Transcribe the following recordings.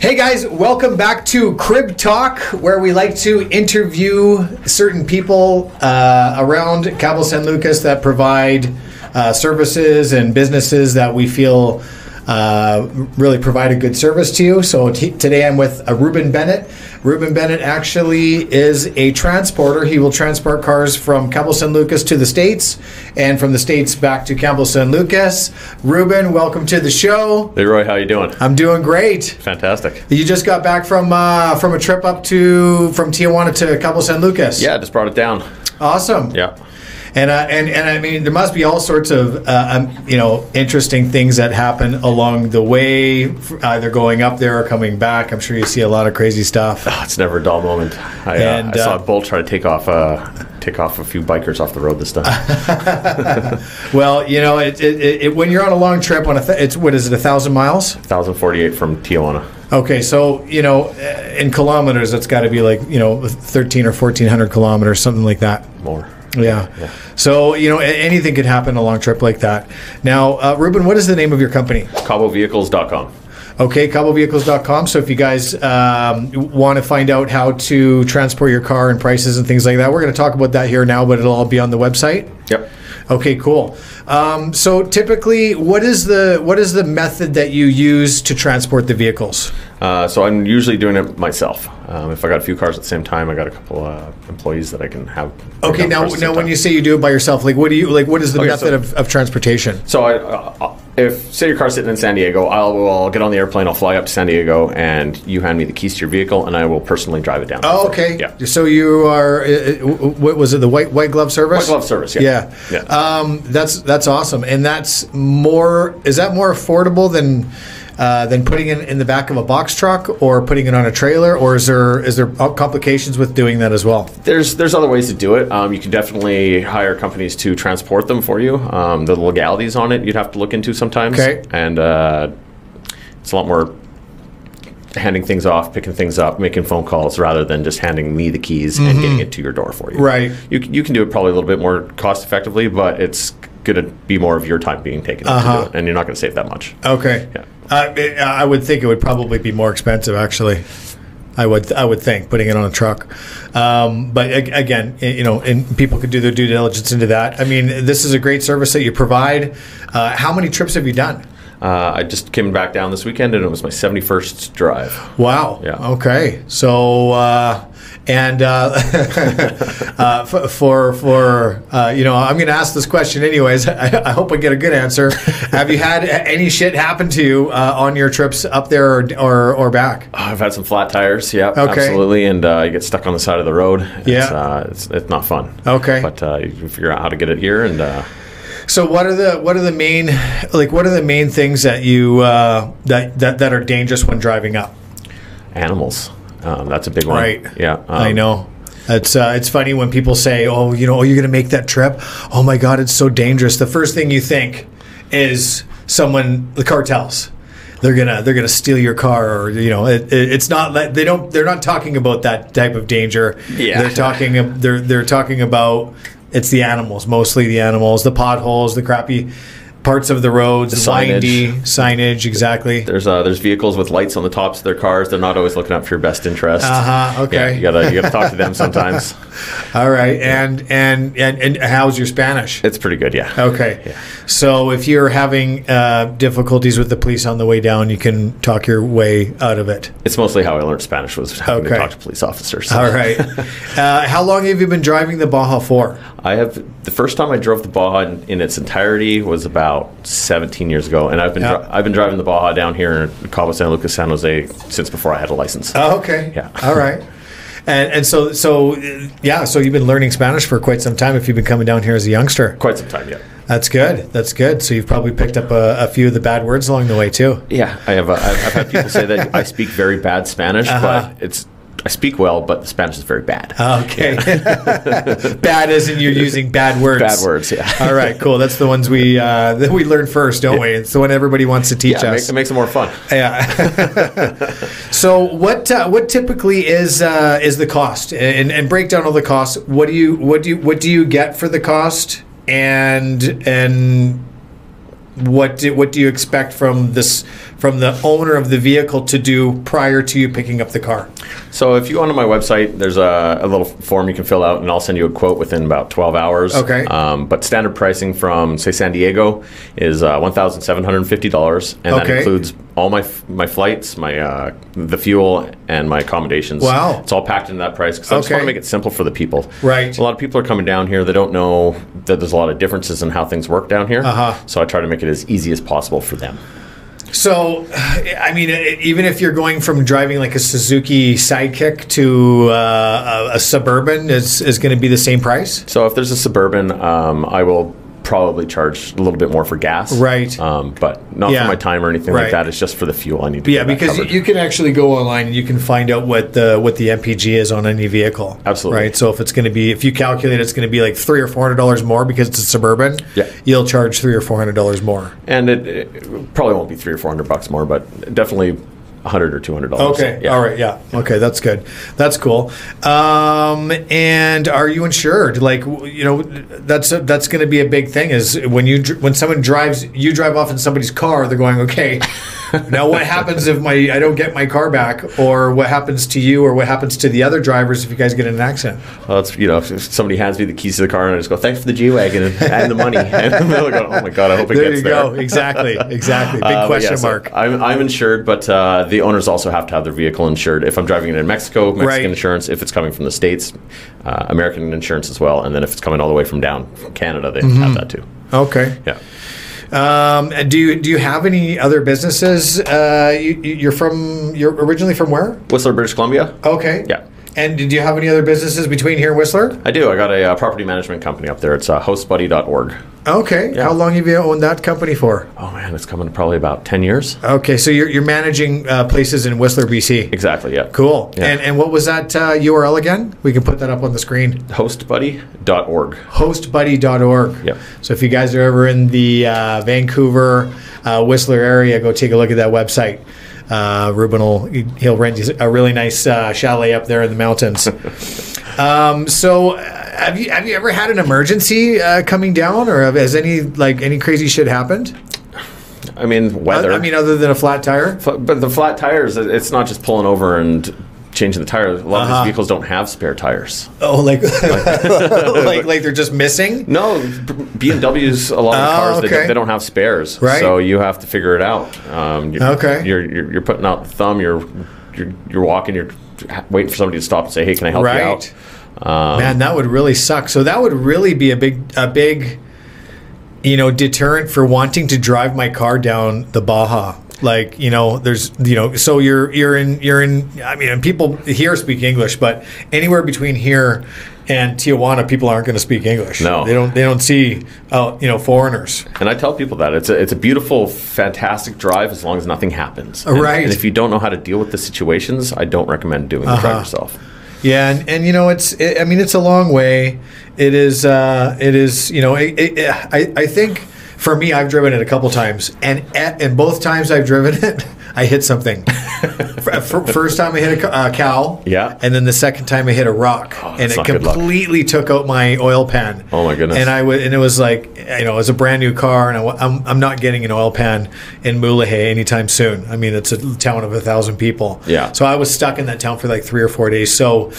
Hey guys, welcome back to Crib Talk, where we like to interview certain people around Cabo San Lucas that provide services and businesses that we feel really provide a good service to you. So today I'm with Ruben Bennet. Ruben Bennet actually is a transporter. He will transport cars from Cabo San Lucas to the States and from the States back to Cabo San Lucas. Ruben, welcome to the show. Hey Roy, how you doing? I'm doing great. Fantastic. You just got back from a trip up from Tijuana to Cabo San Lucas. Yeah, just brought it down. Awesome. Yeah. And I mean, there must be all sorts of interesting things that happen along the way, either going up there or coming back. I'm sure you see a lot of crazy stuff. Oh, it's never a dull moment. I saw a bull try to take off a few bikers off the road this time. Well, when you're on a long trip, it's 1,000 miles? 1,048 from Tijuana. Okay, so in kilometers, it's got to be like 1,300 or 1,400 kilometers, something like that. More. Yeah. So, anything could happen on a long trip like that. Now, Ruben, what is the name of your company? CaboVehicles.com. Okay, CaboVehicles.com. So if you guys want to find out how to transport your car and prices and things like that, we're going to talk about that here now, but it'll all be on the website? Yep. Okay, cool. So typically, what is the method that you use to transport the vehicles? So I'm usually doing it myself. If I got a few cars at the same time, I got a couple employees that I can have. Okay, now when you say you do it by yourself, what is the method of transportation? So if say your car's sitting in San Diego, I'll get on the airplane, I'll fly up to San Diego, and you hand me the keys to your vehicle, and I will personally drive it down. Oh, okay. Yeah. So you are, what was it, the white glove service? White glove service, yeah. Yeah. That's awesome. And is that more affordable than putting it in the back of a box truck or putting it on a trailer, or is there complications with doing that as well? There's other ways to do it. You can definitely hire companies to transport them for you. The legalities on it you'd have to look into sometimes. Okay. And it's a lot more handing things off, picking things up, making phone calls rather than just handing me the keys and getting it to your door for you. Right. You can do it probably a little bit more cost effectively, but it's going to be more of your time being taken to do it, and you're not going to save that much. Okay. Yeah. I would think it would probably be more expensive, actually. I would think, putting it on a truck. But again, and people could do their due diligence into that. I mean, this is a great service that you provide. How many trips have you done? I just came back down this weekend, and it was my 71st drive. Wow. Yeah. Okay. So, I'm going to ask this question anyways. I hope I get a good answer. Have you had any shit happen to you on your trips up there or back? I've had some flat tires. Yeah, okay. Absolutely. And you get stuck on the side of the road. It's not fun. Okay. But you figure out how to get it here and. So what are the main things that you that are dangerous when driving up? Animals. That's a big one. Right. Yeah. I know. It's funny when people say, "Oh, you're going to make that trip. Oh my God, it's so dangerous." The first thing you think is the cartels. They're gonna steal your car, or it's not like they're not talking about that type of danger. Yeah. They're talking about. It's the animals, mostly the animals, the potholes, the crappy parts of the roads, the signage, exactly. There's vehicles with lights on the tops of their cars. They're not always looking out for your best interest. Okay. Yeah, you gotta talk to them sometimes. All right. And how's your Spanish? It's pretty good, yeah. Okay. Yeah. So if you're having difficulties with the police on the way down, you can talk your way out of it. It's mostly how I learned Spanish, was having to talk to police officers. So. All right. How long have you been driving the Baja for? The first time I drove the Baja in its entirety was about 17 years ago, and I've been driving the Baja down here in Cabo San Lucas, San Jose since before I had a license. Oh, okay. Yeah. All right. And so you've been learning Spanish for quite some time if you've been coming down here as a youngster. Quite some time, yeah. That's good. So you've probably picked up a few of the bad words along the way too. Yeah, I have. I've had people say that I speak very bad Spanish, but I speak well, but the Spanish is very bad. Okay. Yeah. Bad as in you're using bad words. Bad words, yeah. All right, cool. That's the ones we learn first, don't we? It's the one everybody wants to teach us. It makes it more fun. Yeah. So what typically is the cost? And break down all the costs. What do you get for the cost? And what do you expect from from the owner of the vehicle to do prior to you picking up the car? So if you go onto my website, there's a little form you can fill out, and I'll send you a quote within about 12 hours. Okay. But standard pricing from, say, San Diego is $1,750, and that includes all my flights, the fuel, and my accommodations. Wow. It's all packed into that price because I just want to make it simple for the people. Right. A lot of people are coming down here. They don't know that there's a lot of differences in how things work down here. So I try to make it as easy as possible for them. So, I mean, even if you're going from driving like a Suzuki Sidekick to a Suburban, is going to be the same price? So if there's a Suburban, I will probably charge a little bit more for gas. Right. But not for my time or anything like that. It's just for the fuel I need to get because you can actually go online and you can find out what the MPG is on any vehicle. Absolutely. Right. So if it's going to be, if you calculate it's going to be like $300 or $400 more because it's a Suburban, you'll charge $300 or $400 more. And it probably won't be $300 or $400 more, but definitely $100 or $200. Okay. All right. Yeah. Okay. That's good. That's cool. And are you insured? Like, you know, that's going to be a big thing. Is when someone drives, you drive off in somebody's car, they're going, okay, now what happens if I don't get my car back, or what happens to you, or what happens to the other drivers if you guys get in an accident? Well, it's, you know, if somebody hands me the keys to the car and I just go, thanks for the G-Wagon and the money, and they'll go, oh my God, I hope it gets there. There you go. Exactly. Big question mark. I'm insured, but the owners also have to have their vehicle insured. If I'm driving it in Mexico, Mexican insurance. If it's coming from the States, American insurance as well. And then if it's coming all the way from down from Canada, they have that too. Okay. Yeah. Do you have any other businesses? You're originally from where? Whistler, British Columbia. Okay. Yeah. And did you have any other businesses between here and Whistler? I do. I got a property management company up there. It's hostbuddy.org. Okay. Yeah. How long have you owned that company for? Oh man, it's coming to probably about 10 years. Okay, so you're managing places in Whistler, BC. Exactly. Yeah. Cool. Yeah. And what was that URL again? We can put that up on the screen. Hostbuddy.org. Hostbuddy.org. Yep. So if you guys are ever in the Vancouver, Whistler area, go take a look at that website. Ruben he'll rent you a really nice chalet up there in the mountains. So have you ever had an emergency coming down, or has any crazy shit happened? I mean, weather. I mean, other than a flat tire. But the flat tires, it's not just pulling over and changing the tire. A lot of these vehicles don't have spare tires. Oh, like they're just missing? No, BMWs, a lot of cars, they don't have spares. Right. So you have to figure it out. You're putting out the thumb. You're walking. You're waiting for somebody to stop and say, "Hey, can I help you out?" Man, that would really suck. So that would really be a big, deterrent for wanting to drive my car down the Baja. Like, there's, so you're in, I mean, and people here speak English, but anywhere between here and Tijuana, people aren't going to speak English. No. They don't see, foreigners. And I tell people that it's a beautiful, fantastic drive as long as nothing happens. Right. And if you don't know how to deal with the situations, I don't recommend doing the drive yourself. Yeah, and it's a long way. It is, I think for me, I've driven it a couple times, and both times I've driven it, I hit something. First time I hit a cow, and then the second time I hit a rock, and it completely took out my oil pan. Oh my goodness! And it was like, it was a brand new car, and I'm not getting an oil pan in Mulegé anytime soon. I mean, it's a town of 1,000 people. Yeah. So I was stuck in that town for like 3 or 4 days. So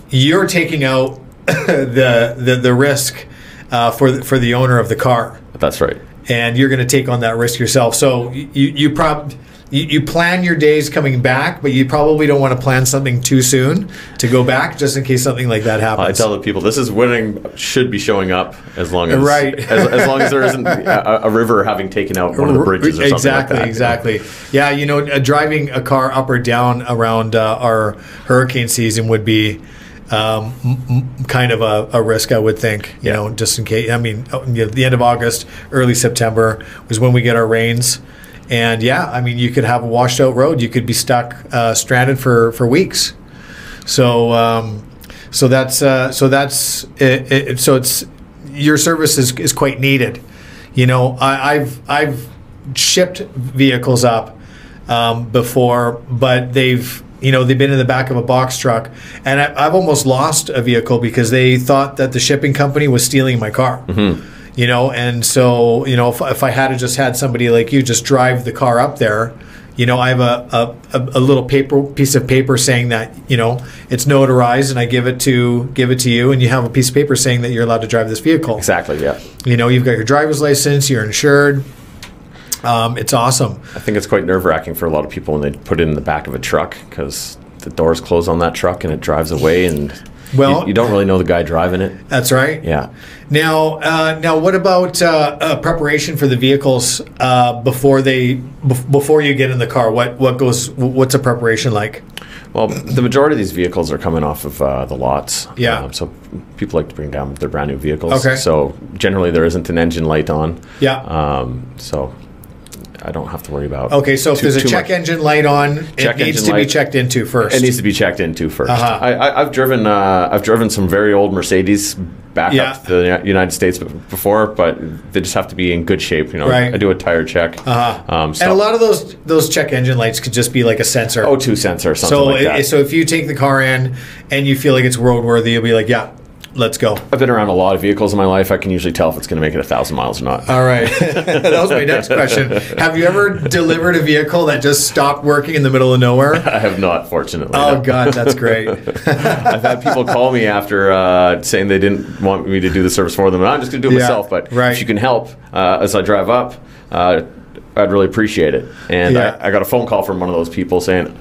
you're taking out the risk for the owner of the car. That's right. And you're going to take on that risk yourself. So you plan your days coming back, but you probably don't want to plan something too soon to go back, just in case something like that happens. I tell the people this is winning should be showing up as long as as long as there isn't a river having taken out one of the bridges or something like that. Exactly. Yeah, driving a car up or down around our hurricane season would be kind of a risk, I would think, just in case. I mean, the end of August, early September was when we get our rains. And you could have a washed out road. You could be stuck, stranded for weeks. So that's it. So it's your service is quite needed. I've shipped vehicles up before, but they've been in the back of a box truck, and I've almost lost a vehicle because they thought that the shipping company was stealing my car. Mm-hmm. And so if I had just had somebody like you just drive the car up there, I have a little piece of paper saying that it's notarized, and I give it to you, and you have a piece of paper saying that you're allowed to drive this vehicle. Exactly. Yeah. You've got your driver's license. You're insured. It's awesome. I think it's quite nerve-wracking for a lot of people when they put it in the back of a truck, because the doors close on that truck and it drives away, and you don't really know the guy driving it. That's right. Yeah. Now, what about preparation for the vehicles before you get in the car? What's a preparation like? Well, the majority of these vehicles are coming off of the lots. Yeah. So people like to bring down their brand new vehicles. Okay. So generally there isn't an engine light on. Yeah. So I don't have to worry about. Okay, so if there's a check engine light on, it needs to be checked into first. It needs to be checked into first. Uh-huh. I've driven some very old Mercedes back up to the United States before, but they just have to be in good shape. Right. I do a tire check. And a lot of those check engine lights could just be like a sensor. O2 sensor or something like that. So if you take the car in and you feel like it's roadworthy, you'll be like, yeah, let's go. I've been around a lot of vehicles in my life. I can usually tell if it's going to make it 1,000 miles or not. All right. That was my next question. Have you ever delivered a vehicle that just stopped working in the middle of nowhere? I have not, fortunately. Oh, God, that's great. I've had people call me after saying they didn't want me to do the service for them, and I'm just going to do it myself. But if you can help as I drive up, I'd really appreciate it. And I got a phone call from one of those people saying,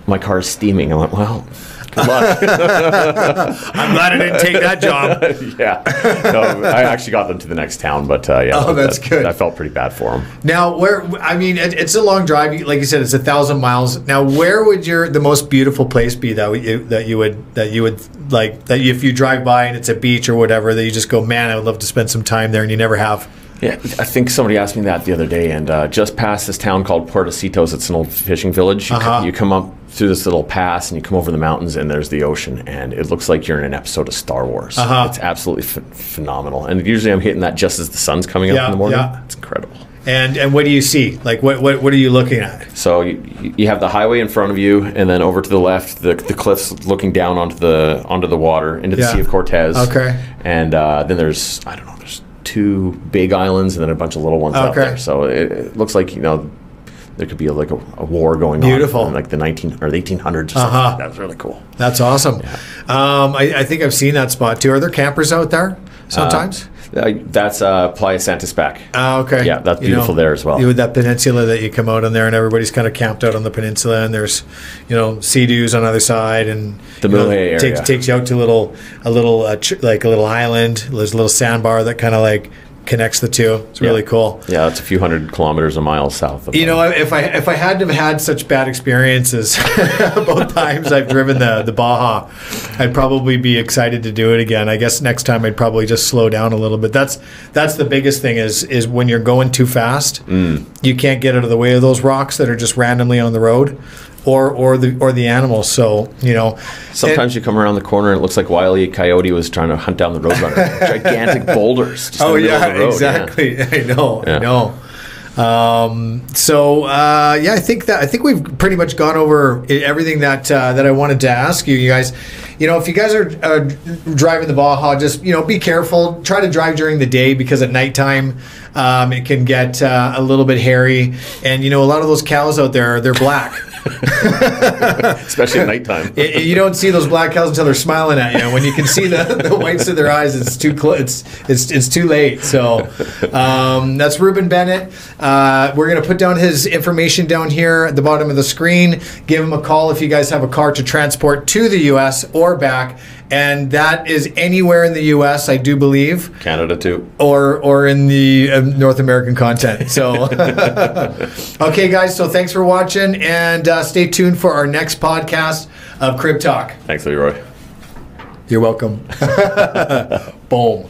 my car is steaming. I went, well, good luck. I'm glad I didn't take that job. Yeah. No, I actually got them to the next town, but that's good. I felt pretty bad for them. Now, it's a long drive. Like you said, it's 1,000 miles. Now, where would the most beautiful place be that you would like, that if you drive by and it's a beach or whatever, that you just go, man, I would love to spend some time there, and you never have? Yeah, I think somebody asked me that the other day, and just past this town called Puertecitos, it's an old fishing village. You come up through this little pass, and you come over the mountains, and there's the ocean, and it looks like you're in an episode of Star Wars. It's absolutely phenomenal, and usually I'm hitting that just as the sun's coming up in the morning. It's incredible. And what do you see? Like, what are you looking at? So you have the highway in front of you, and then over to the left, the cliffs looking down onto the water into the Sea of Cortez. Okay. And then there's 2 big islands and then a bunch of little ones out there. So it looks like there could be like a war going on in like the 1800s or something. That was really cool. That's awesome. Yeah. I think I've seen that spot too. Are there campers out there sometimes? That's Playa Santispac. Okay. Yeah, that's beautiful there as well. With that peninsula that you come out on there, and everybody's kind of camped out on the peninsula, and there's sea-doos on the other side, and the Mule area takes you out to a little island. There's a little sandbar that kind of like connects the two. It's really cool. Yeah, it's a few hundred kilometers a mile south of if I had to have had such bad experiences both times I've driven the Baja, I'd probably be excited to do it again. I guess next time I'd probably just slow down a little bit. That's the biggest thing is when you're going too fast, you can't get out of the way of those rocks that are just randomly on the road. Or the animals. So sometimes you come around the corner and it looks like Wile E. Coyote was trying to hunt down the roadrunner. Gigantic boulders. Just in the middle of the road. Exactly. Yeah. I know. I think we've pretty much gone over everything that I wanted to ask you guys. If you guys are driving the Baja, just be careful. Try to drive during the day, because at nighttime it can get a little bit hairy. And a lot of those cows out there, they're black. Especially at nighttime. You don't see those black cows until they're smiling at you. When you can see the whites of their eyes, it's too it's too late. So that's Ruben Bennet. We're going to put down his information down here at the bottom of the screen. Give him a call if you guys have a car to transport to the U.S. or back. And that is anywhere in the U.S., I do believe. Canada too. Or in the North American content. So, okay, guys. So thanks for watching, and stay tuned for our next podcast of Crib Talk. Thanks, Leroy. You're welcome. Boom.